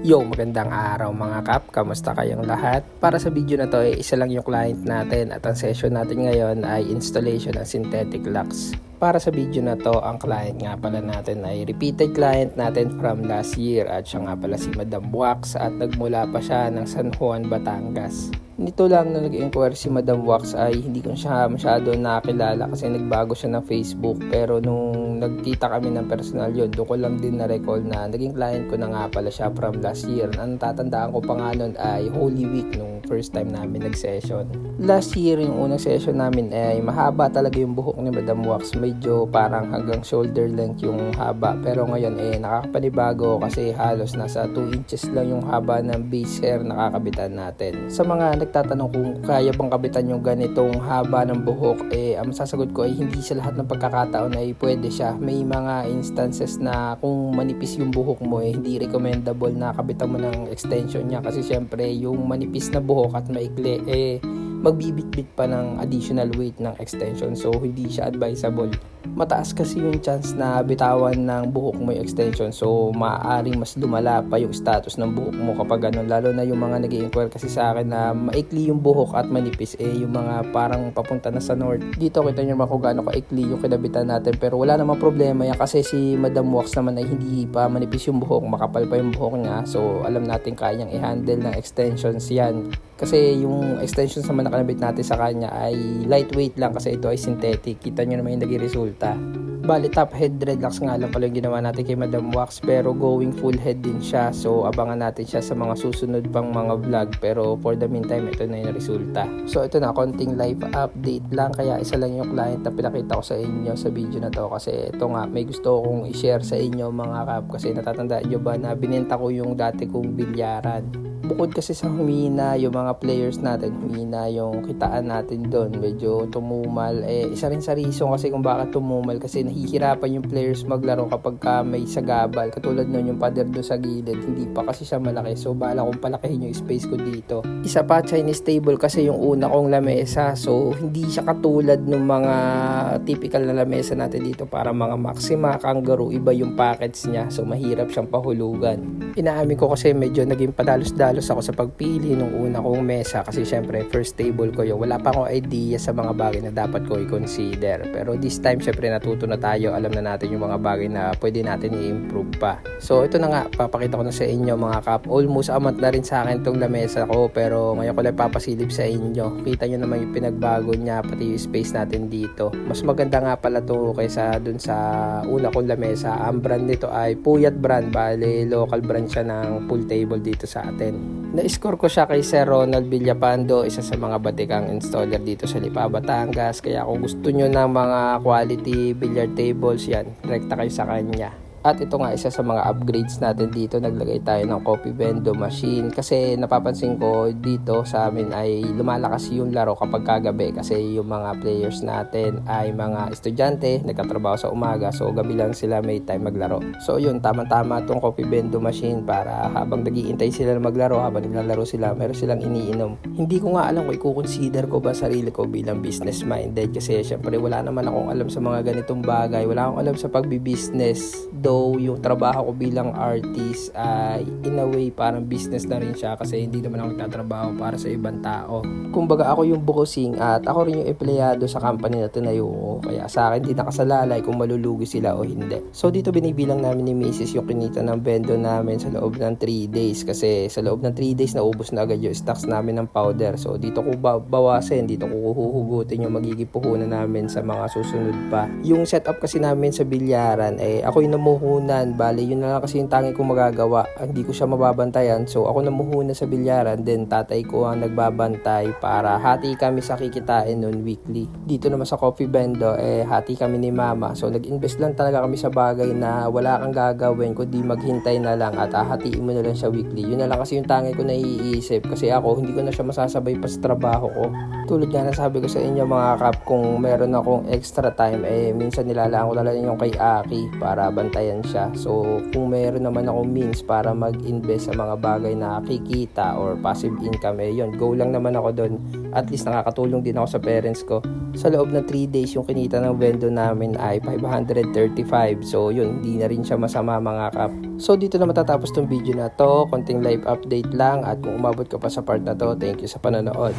Yo, magandang araw mga kap, kamusta kayong lahat? Para sa video na to, isa lang yung client natin at ang session natin ngayon ay installation ng synthetic locks. Para sa video na to, ang client nga pala natin ay repeated client natin from last year at siya nga pala si Madam Wax at nagmula pa siya ng San Juan, Batangas. Nito lang na nag-inquire si Madam Wax ay hindi ko siya masyado nakilala kasi nagbago siya ng Facebook, pero nung nagkita kami ng personal yun, doon ko lang din na-recall na naging client ko na nga pala siya from last year. Ang tatandaan ko pa nga nun ay Holy Week nung first time namin nag-session. Last year yung unang session namin ay mahaba talaga yung buhok ni Madam Wax, medyo parang hanggang shoulder length yung haba, pero ngayon nakakapanibago kasi halos nasa 2 inches lang yung haba ng base hair na kakabitan natin. Sa mga nagtatanong kung kaya bang kabitan yung ganitong haba ng buhok, ang masasagot ko ay hindi sa lahat ng pagkakataon ay pwede siya. May mga instances na kung manipis yung buhok mo hindi recommendable na kabitan mo ng extension niya kasi syempre yung manipis na buhok at maikli magbibitbit pa ng additional weight ng extension, so hindi siya advisable. Mataas kasi yung chance na bitawan ng buhok mo yung extension, so maaaring mas lumala pa yung status ng buhok mo kapag ganun, lalo na yung mga nag-i-inquire kasi sa akin na maikli yung buhok at manipis, yung mga parang papunta na sa north. Dito kita nyo naman kung gaano kaikli yung kinabitan natin, pero wala namang problema yan kasi si Madam Wax naman ay hindi pa manipis yung buhok, makapal pa yung buhok niya, so alam natin kayang i-handle ng extensions yan. Kasi yung extensions naman na kanabit natin sa kanya ay lightweight lang kasi ito ay synthetic. Kita nyo naman yung naging resulta. Bali, top head dreadlocks nga lang pala yung ginawa natin kay Madam Wax, pero going full head din siya. So abangan natin siya sa mga susunod pang mga vlog, pero for the meantime ito na yung resulta. So ito na, konting live update lang, kaya isa lang yung client na pinakita ko sa inyo sa video na to kasi ito nga may gusto kong i-share sa inyo mga kap, kasi natatandaan nyo ba na binenta ko yung dati kong bilyaran. Bukod kasi sa humina yung mga players natin, humina yung kitaan natin doon, medyo tumumal. Isa rin sa reason kasi kung bakit tumumal kasi nahihirapan yung players maglaro kapag may sagabal. Katulad nun yung pader doon sa gilid, hindi pa kasi siya malaki, so bala kong palakihin yung space ko dito. Isa pa, Chinese table kasi yung una kong lamesa, so hindi siya katulad ng mga typical na lamesa natin dito para mga Maxima, Kangaroo, iba yung packets niya, so mahirap siyang pahulugan. Inaamin ko kasi medyo naging padalos-dalos ako sa pagpili nung una kong mesa kasi syempre first table ko yun, wala pa akong idea sa mga bagay na dapat ko i-consider, pero this time syempre natuto na tayo, alam na natin yung mga bagay na pwede natin i-improve pa. So ito na nga, papakita ko na sa inyo mga kap, almost amat na rin sa akin tong lamesa ko, pero ngayon ko lang papasilip sa inyo. Kita nyo naman yung pinagbago niya, pati yung space natin dito. Mas maganda nga pala to kaysa dun sa una kong lamesa. Ang brand nito ay Puyat brand, bale local brand siya ng pool table dito sa atin. Na-score ko siya kay Sir Ronald Villapando, isa sa mga batikang installer dito sa Lipa, Batangas. Kaya kung gusto nyo ng mga quality billiard tables, yan, direkta kayo sa kanya. At ito nga, isa sa mga upgrades natin dito, naglagay tayo ng coffee bendo machine kasi napapansin ko dito sa amin ay lumalakas yung laro kapag kagabi kasi yung mga players natin ay mga estudyante, nagkatrabaho sa umaga, so gabi lang sila may time maglaro. So yun, tama-tama itong coffee bendo machine para habang nag-iintay sila na maglaro, habang naglalaro sila, meron silang iniinom. Hindi ko nga alam kung i-consider ko ba sarili ko bilang business minded kasi syempre wala naman akong alam sa mga ganitong bagay, wala akong alam sa pagbi-business. Yung trabaho ko bilang artist ay in a way parang business na rin siya kasi hindi naman ako nagtatrabaho para sa ibang tao. Kumbaga ako yung bukosing at ako rin yung empleyado sa company na tinayo ko, kaya sa akin di nakasalalay kung malulugi sila o hindi. So dito binibilang namin ni Mrs. yung kinita ng bendo namin sa loob ng 3 days kasi sa loob ng 3 days naubos na agad yung stocks namin ng powder. So dito ko bawasin, dito ko huhugutin yung magiging puhunan namin sa mga susunod pa. Yung setup kasi namin sa bilyaran ako yung namuhunan, bali yun na lang kasi yung tangi kong magagawa, hindi ko siya mababantayan, so ako namuhuna sa bilyaran, then tatay ko ang nagbabantay para hati kami sa kikitain nun weekly. Dito naman sa coffee bendo hati kami ni mama, so nag-invest lang talaga kami sa bagay na wala kang gagawin kundi maghintay na lang at hatiin mo na lang siya weekly. Yun na lang kasi yung tangi ko naiisip kasi ako hindi ko na siya masasabay pa sa trabaho ko. Tulad nga na sabi ko sa inyo mga kap, kung meron akong extra time minsan nilalaan ko na lang yung kay Aki para bantayan eksperyensya. So kung meron naman ako means para mag-invest sa mga bagay na kikita or passive income, yun, go lang naman ako doon. At least nakakatulong din ako sa parents ko. Sa loob ng 3 days yung kinita ng vendo namin ay 535. So yun, hindi na rin siya masama mga kap. So dito na matatapos tong video na to. Konting live update lang, at kung umabot ka pa sa part na to, thank you sa panonood.